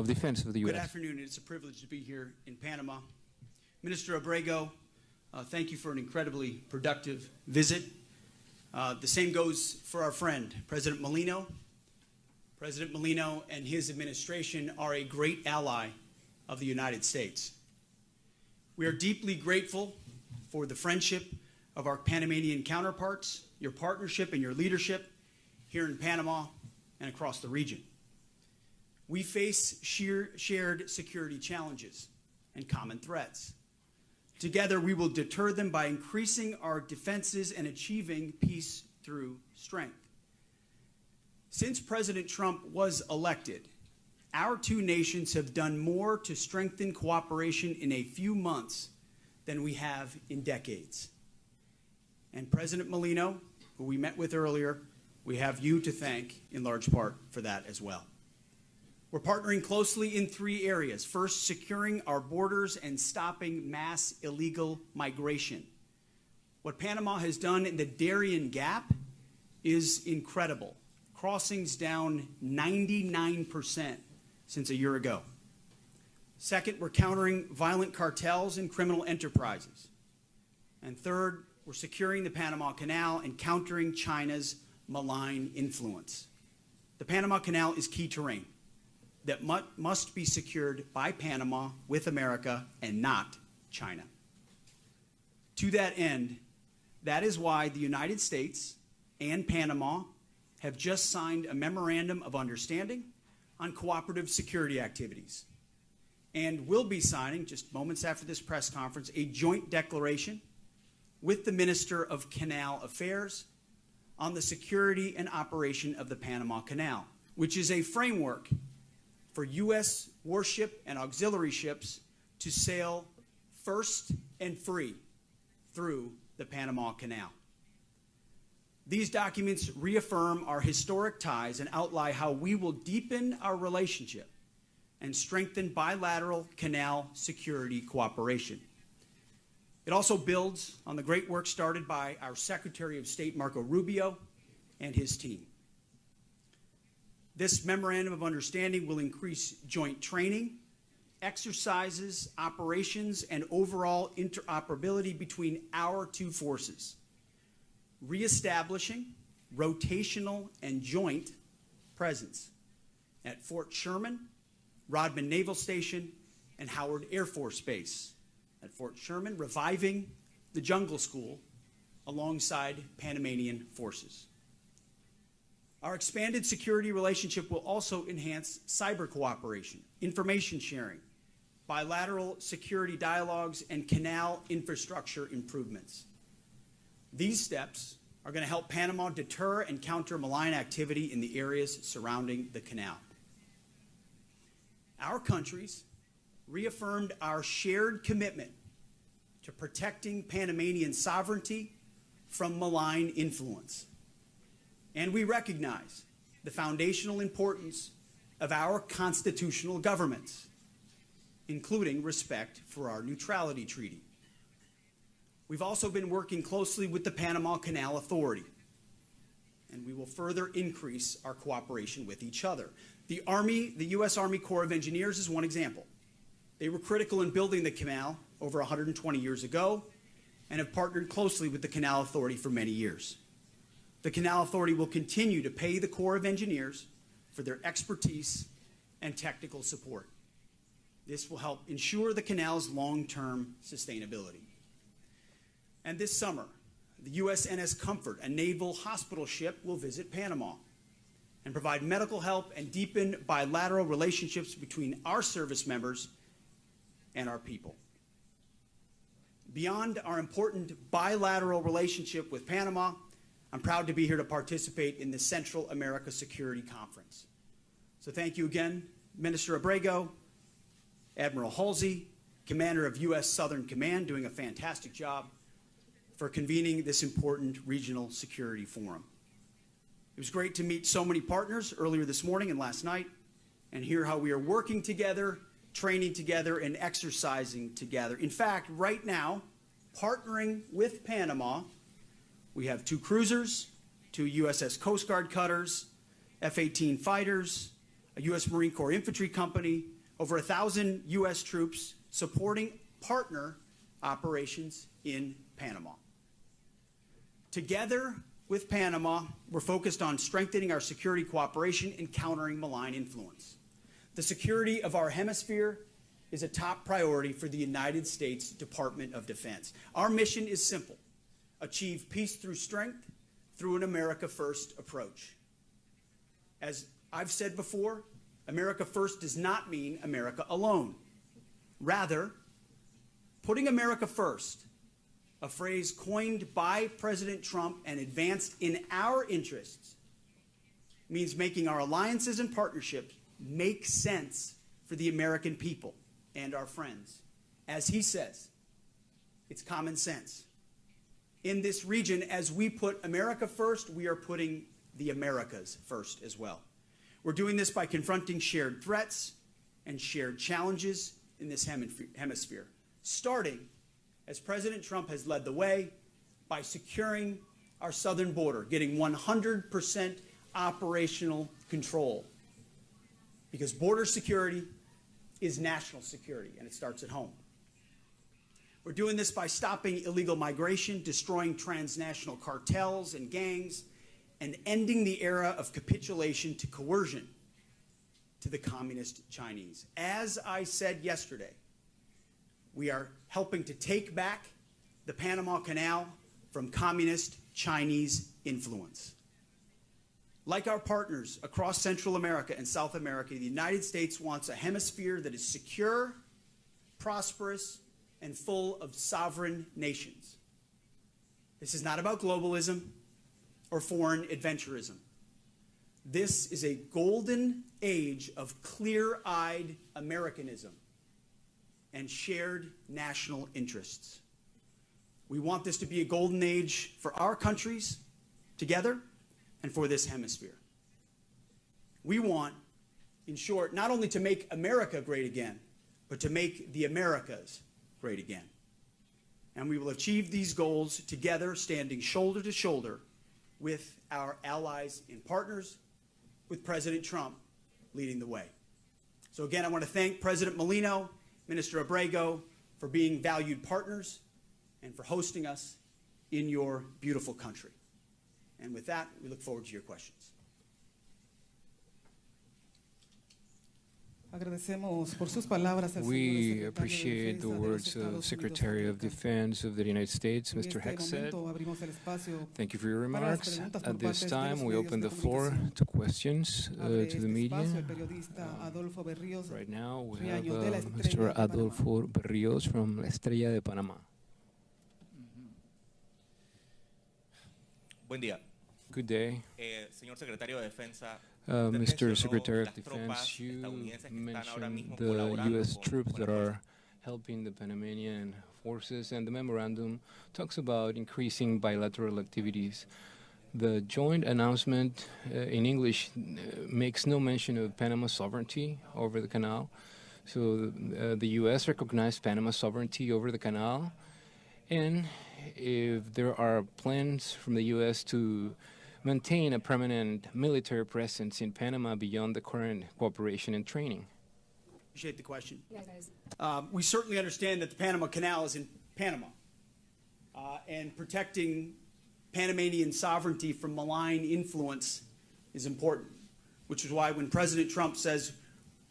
of Defense of the U.S. Good afternoon. It's a privilege to be here in Panama. Minister Abrego, thank you for an incredibly productive visit. The same goes for our friend, President Molino. President Molino and his administration are a great ally of the United States. We are deeply grateful for the friendship of our Panamanian counterparts, your partnership and your leadership here in Panama and across the region. We face shared security challenges and common threats. Together, we will deter them by increasing our defenses and achieving peace through strength. Since President Trump was elected, our two nations have done more to strengthen cooperation in a few months than we have in decades. And President Molino, who we met with earlier, we have you to thank in large part for that as well. We're partnering closely in three areas. First, securing our borders and stopping mass illegal migration. What Panama has done in the Darien Gap is incredible. Crossings down 99% since a year ago. Second, we're countering violent cartels and criminal enterprises. And third, we're securing the Panama Canal and countering China's malign influence. The Panama Canal is key terrain that must be secured by Panama with America and not China. To that end, that is why the United States and Panama have just signed a memorandum of understanding on cooperative security activities, and will be signing, just moments after this press conference, a joint declaration with the Minister of Canal Affairs on the security and operation of the Panama Canal, which is a framework for U.S. warship and auxiliary ships to sail first and free through the Panama Canal. These documents reaffirm our historic ties and outline how we will deepen our relationship and strengthen bilateral canal security cooperation. It also builds on the great work started by our Secretary of State, Marco Rubio, and his team. This memorandum of understanding will increase joint training, exercises, operations, and overall interoperability between our two forces, reestablishing rotational and joint presence at Fort Sherman, Rodman Naval Station, and Howard Air Force Base. At Fort Sherman, reviving the Jungle School alongside Panamanian forces. Our expanded security relationship will also enhance cyber cooperation, information sharing, bilateral security dialogues, and canal infrastructure improvements. These steps are going to help Panama deter and counter malign activity in the areas surrounding the canal. Our countries reaffirmed our shared commitment to protecting Panamanian sovereignty from malign influence. And we recognize the foundational importance of our constitutional governments, including respect for our neutrality treaty. We've also been working closely with the Panama Canal Authority, and we will further increase our cooperation with each other. The U.S. Army Corps of Engineers is one example. They were critical in building the canal over 120 years ago and have partnered closely with the Canal Authority for many years. The Canal Authority will continue to pay the Corps of Engineers for their expertise and technical support. This will help ensure the canal's long-term sustainability. And this summer, the USNS Comfort, a naval hospital ship, will visit Panama and provide medical help and deepen bilateral relationships between our service members and our people. Beyond our important bilateral relationship with Panama, I'm proud to be here to participate in the Central America Security Conference. So thank you again, Minister Abrego, Admiral Halsey, Commander of U.S. Southern Command, doing a fantastic job for convening this important regional security forum. It was great to meet so many partners earlier this morning and last night and hear how we are working together, training together, and exercising together. In fact, right now, partnering with Panama, we have 2 cruisers, 2 USS Coast Guard cutters, F-18 fighters, a U.S. Marine Corps infantry company, over 1,000 U.S. troops supporting partner operations in Panama. Together with Panama, we're focused on strengthening our security cooperation and countering malign influence. The security of our hemisphere is a top priority for the United States Department of Defense. Our mission is simple: achieve peace through strength through an America First approach. As I've said before, America First does not mean America alone. Rather, putting America first, a phrase coined by President Trump and advanced in our interests, means making our alliances and partnerships make sense for the American people and our friends. As he says, it's common sense. In this region, as we put America first, we are putting the Americas first as well. We're doing this by confronting shared threats and shared challenges in this hemisphere, starting, as President Trump has led the way, by securing our southern border, getting 100% operational control. Because border security is national security, and it starts at home. We're doing this by stopping illegal migration, destroying transnational cartels and gangs, and ending the era of capitulation to coercion to the communist Chinese. As I said yesterday, we are helping to take back the Panama Canal from communist Chinese influence. Like our partners across Central America and South America, the United States wants a hemisphere that is secure, prosperous, and full of sovereign nations. This is not about globalism or foreign adventurism. This is a golden age of clear-eyed Americanism and shared national interests. We want this to be a golden age for our countries together and for this hemisphere. We want, in short, not only to make America great again, but to make the Americas great again. And we will achieve these goals together, standing shoulder to shoulder with our allies and partners, with President Trump leading the way. So again, I want to thank President Molino, Minister Abrego, for being valued partners and for hosting us in your beautiful country. And with that, we look forward to your questions. We appreciate the words of Secretary of Defense of the United States, Mr. Hexed. Thank you for your remarks. At this time, we open the floor to questions to the media. Right now, we have Mr. Adolfo Berrios from La Estrella de Panamá. Buen día. Good day. Señor Secretario de Defensa, Mr. Secretary of Defense, you mentioned the U.S. troops that are helping the Panamanian forces, and the memorandum talks about increasing bilateral activities. The joint announcement in English makes no mention of Panama's sovereignty over the canal. So the U.S. recognized Panama's sovereignty over the canal, and if there are plans from the U.S. to maintain a permanent military presence in Panama beyond the current cooperation and training. Appreciate the question. Yeah, guys. We certainly understand that the Panama Canal is in Panama, and protecting Panamanian sovereignty from malign influence is important, which is why when President Trump says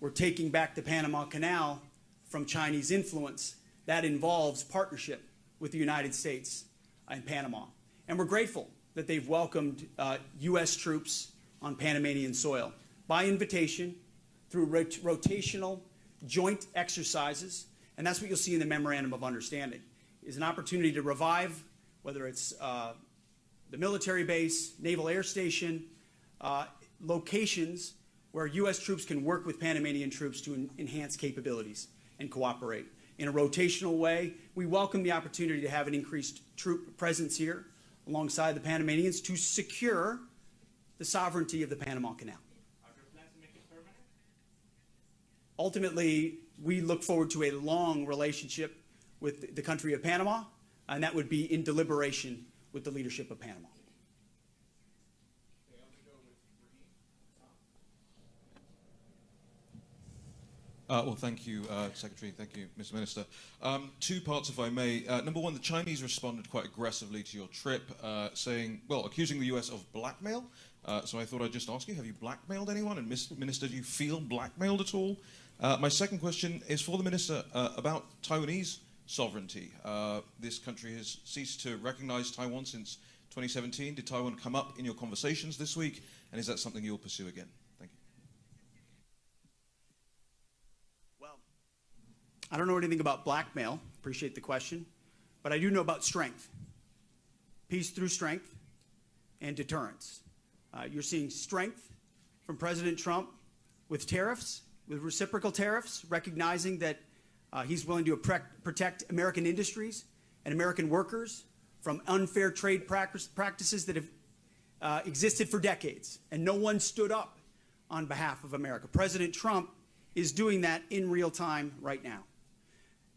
we're taking back the Panama Canal from Chinese influence, that involves partnership with the United States and Panama. And we're grateful that they've welcomed U.S. troops on Panamanian soil by invitation through rotational joint exercises. And that's what you'll see in the Memorandum of Understanding, is an opportunity to revive, whether it's the military base, naval air station, locations where U.S. troops can work with Panamanian troops to enhance capabilities and cooperate. In a rotational way, we welcome the opportunity to have an increased troop presence here alongside the Panamanians to secure the sovereignty of the Panama Canal. Are there plans to make it permanent? Ultimately, we look forward to a long relationship with the country of Panama, and that would be in deliberation with the leadership of Panama. Well, thank you, Secretary. Thank you, Mr. Minister. Two parts, if I may. Number one, the Chinese responded quite aggressively to your trip, saying, well, accusing the US of blackmail. So I thought I'd just ask you, have you blackmailed anyone? And, Minister, do you feel blackmailed at all? My second question is for the Minister about Taiwanese sovereignty. This country has ceased to recognize Taiwan since 2017. Did Taiwan come up in your conversations this week? And is that something you'll pursue again? Thank you. Well, I don't know anything about blackmail. Appreciate the question. But I do know about strength. Peace through strength and deterrence. You're seeing strength from President Trump with tariffs, with reciprocal tariffs, recognizing that he's willing to protect American industries and American workers from unfair trade practices that have existed for decades, and no one stood up on behalf of America. President Trump is doing that in real time right now.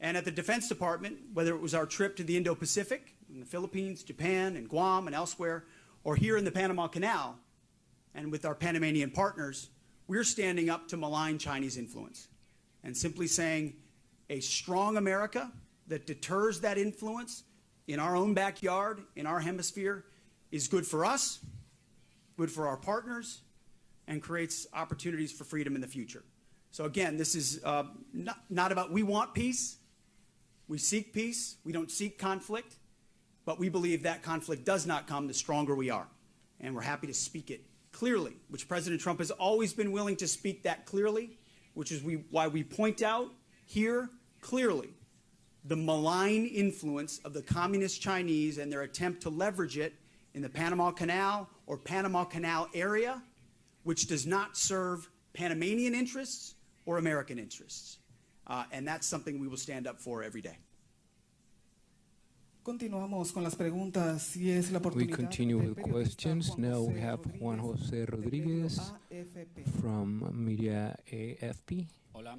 And at the Defense Department, whether it was our trip to the Indo-Pacific, in the Philippines, Japan, and Guam, and elsewhere, or here in the Panama Canal, and with our Panamanian partners, we're standing up to malign Chinese influence and simply saying a strong America that deters that influence in our own backyard, in our hemisphere, is good for us, good for our partners, and creates opportunities for freedom in the future. So again, this is not about, we want peace, we seek peace, we don't seek conflict, but we believe that conflict does not come the stronger we are. And we're happy to speak it clearly, which President Trump has always been willing to speak that clearly, which is why we point out here clearly the malign influence of the communist Chinese and their attempt to leverage it in the Panama Canal or Panama Canal area, which does not serve Panamanian interests or American interests. And that's something we will stand up for every day. Continuamos con las preguntas. Si es la We oportunidad continue del with periodista questions. Juan Now we José have Juan Rodríguez, Jose del Rodriguez medio AFP. from Media AFP. Hola,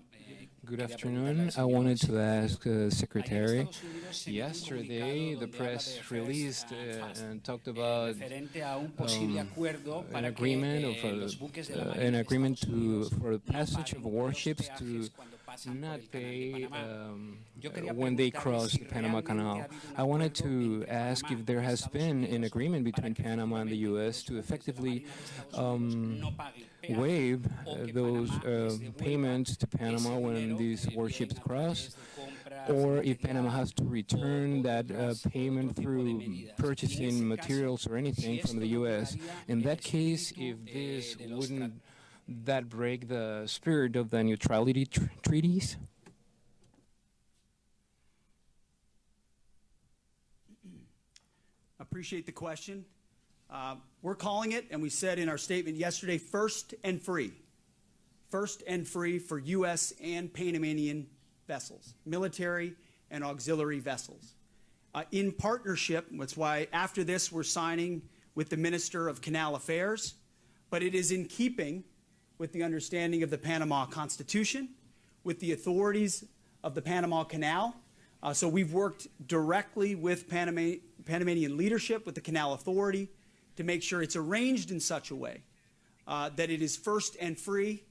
Good quería afternoon. preguntarle al I señor wanted si to ask Secretary. Ayer en Estados Unidos se emitió un Yesterday, comunicado the donde habla press de first released and fast, and talked about referente a un posible acuerdo an para agreement que of los buques de la Marina an de agreement Estados Unidos for the no passage of paguen warships los to peajes cuando pasan por not el Canal de pay Panamá. Yo quería when they preguntarle cross si the Panama realmente Canal. ha habido un I wanted acuerdo to entre ask Panamá if there y has Estados been an Unidos agreement para between que Panama and the efectivamente U.S. to los buques de la effectively Marina de Estados Unidos no paguen peajes waive o que those Panamá les devuelva payments to Panama ese when dinero, these bien warships a cross, través de compras or de if Panama has to return that payment otro tipo de through medidas. purchasing En ese materials or anything si from the esto no U.S. violaría In el that case, espíritu, if this de los wouldn't that break the spirit of the neutrality treaties? Appreciate the question. We're calling it, and we said in our statement yesterday, first and free. First and free for U.S. and Panamanian vessels, military and auxiliary vessels. In partnership, that's why after this we're signing with the Minister of Canal Affairs, but it is in keeping with the understanding of the Panama Constitution, with the authorities of the Panama Canal. So we've worked directly with Panamanian leadership, with the Canal Authority, to make sure it's arranged in such a way that it is first and free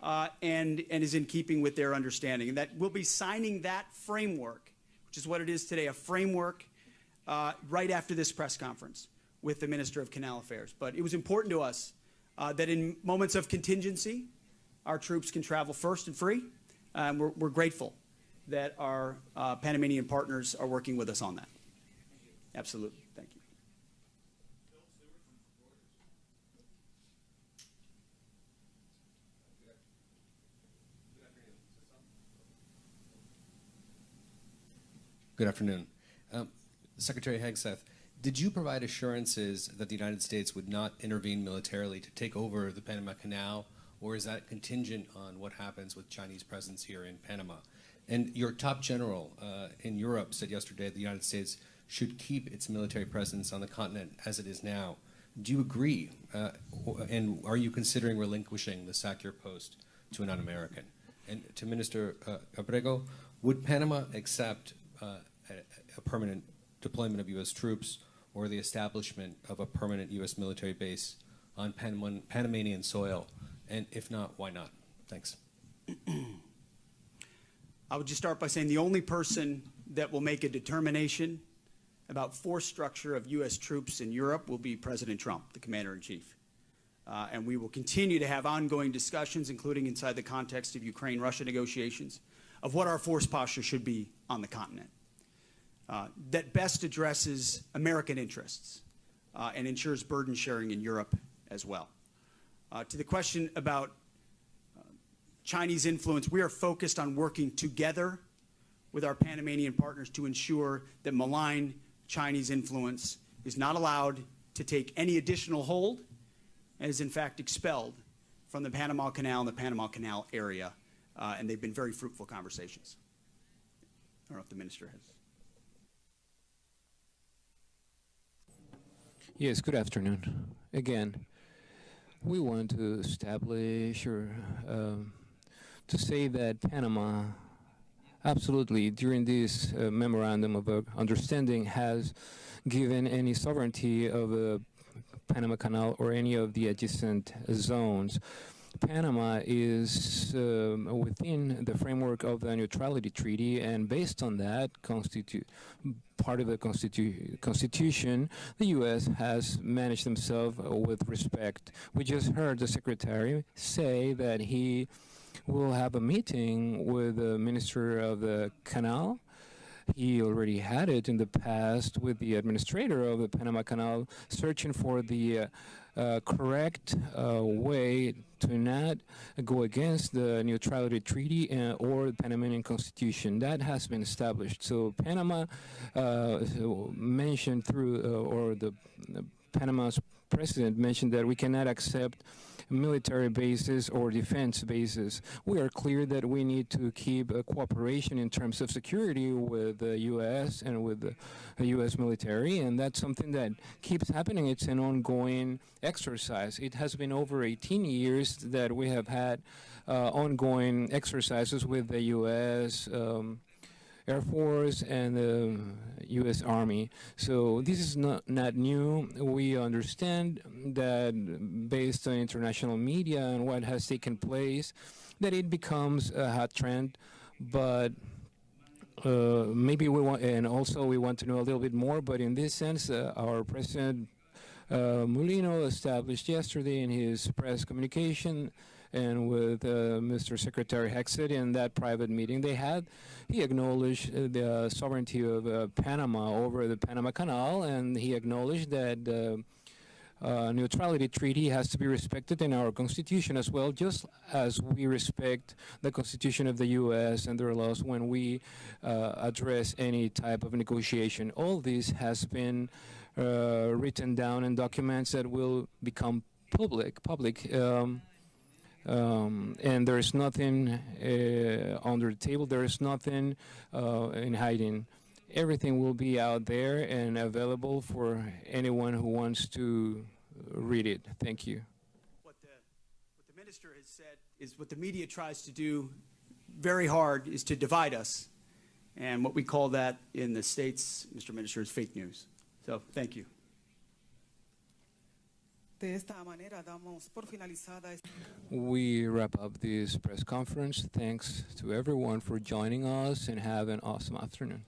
and is in keeping with their understanding. And that we'll be signing that framework, which is what it is today, a framework right after this press conference with the Minister of Canal Affairs. But it was important to us that in moments of contingency, our troops can travel first and free. We're grateful that our Panamanian partners are working with us on that. Absolutely. Thank you. Good afternoon. Secretary Hegseth, did you provide assurances that the United States would not intervene militarily to take over the Panama Canal, or is that contingent on what happens with Chinese presence here in Panama? And your top general in Europe said yesterday the United States should keep its military presence on the continent as it is now. Do you agree? And are you considering relinquishing the SACEUR post to a non-American? And to Minister Abrego, would Panama accept a permanent deployment of U.S. troops or the establishment of a permanent U.S. military base on Panamanian soil? And if not, why not? Thanks. I would just start by saying the only person that will make a determination about force structure of U.S. troops in Europe will be President Trump, the Commander-in-Chief. And we will continue to have ongoing discussions, including inside the context of Ukraine-Russia negotiations, of what our force posture should be on the continent. That best addresses American interests and ensures burden sharing in Europe as well. To the question about Chinese influence, we are focused on working together with our Panamanian partners to ensure that malign Chinese influence is not allowed to take any additional hold and is in fact expelled from the Panama Canal and the Panama Canal area. And they've been very fruitful conversations. I don't know if the minister has. Yes, good afternoon. Again, we want to establish or to say that Panama absolutely during this memorandum of understanding has given any sovereignty of the Panama Canal or any of the adjacent zones. Panama is within the framework of the neutrality treaty, and based on that part of the constitution, the U.S. has managed themselves with respect. We just heard the secretary say that he will have a meeting with the minister of the canal. He already had it in the past with the administrator of the Panama Canal, searching for the correct way to not go against the neutrality treaty or the Panamanian constitution. That has been established. So Panama mentioned through, or the Panama's president mentioned that we cannot accept military bases or defense bases. We are clear that we need to keep a cooperation in terms of security with the U.S. and with the U.S. military, and that's something that keeps happening. It's an ongoing exercise. It has been over 18 years that we have had ongoing exercises with the U.S. Air Force and the U.S. Army. So this is not new. We understand that based on international media and what has taken place, that it becomes a hot trend. But maybe we want, and also we want to know a little bit more. But in this sense, our President Molino established yesterday in his press communication and with Mr. Secretary Hexet in that private meeting he acknowledged the sovereignty of Panama over the Panama Canal, and he acknowledged that the neutrality treaty has to be respected in our constitution as well, just as we respect the constitution of the U.S. and their laws when we address any type of negotiation. All this has been written down in documents that will become public. And there's nothing under the table. There's nothing in hiding. Everything will be out there and available for anyone who wants to read it. Thank you. What the minister has said is what the media tries to do very hard is to divide us. And what we call that in the States, Mr. Minister, is fake news. So thank you. We wrap up this press conference. Thanks to everyone for joining us, and have an awesome afternoon.